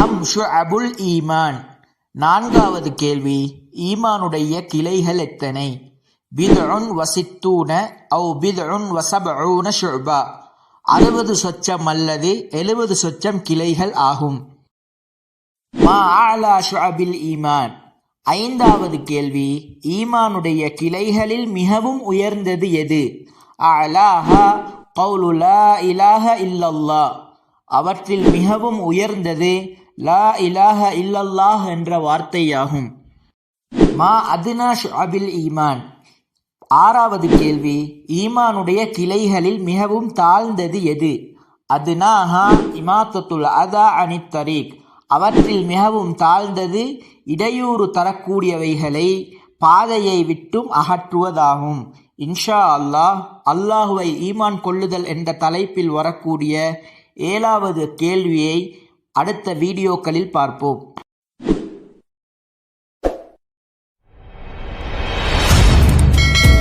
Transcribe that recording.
Come ஷுஅபுல் ஈமான். நான்காவது கேள்வி, ஈமானுடைய கிளைகள் எத்தனை? பித்உன் வசித்தூன அவ் பித்உன் வசபஊன ஷுஅபா. 60 சொச்சம் அல்லது 70 சொச்சம் கிளைகள் ஆகும். மா அலா ஷுஅபில் ஈமான். ஐந்தாவது கேள்வி, ஈமானுடைய கிளைகளில் மிகவும் உயர்ந்தது எது? அலாஹா கௌலு லா இலாஹ இல்லல்லாஹ். அவற்றில் மிகவும் உயர்ந்தது லா இலாஹ இல்லல்லாஹ் என்ற வார்த்தையாகும். மா அதுனா ஷுஅபில் ஈமான். ஆறாவது கேள்வி, ஈமானுடைய கிளைகளில் மிகவும் தாழ்ந்தது எது? அதுனாஹா இமாத்தத்துல் அதா அனித் தரீக். அவற்றில் மிகவும் தாழ்ந்தது இடையூறு தரக்கூடியவைகளை பாதையை விட்டும் அகற்றுவதாகும். இன்ஷா அல்லாஹ், அல்லாஹுவை ஈமான் கொள்ளுதல் என்ற தலைப்பில் வரக்கூடிய 7வது கேள்வியை அடுத்த வீடியோக்களில் பார்ப்போம்.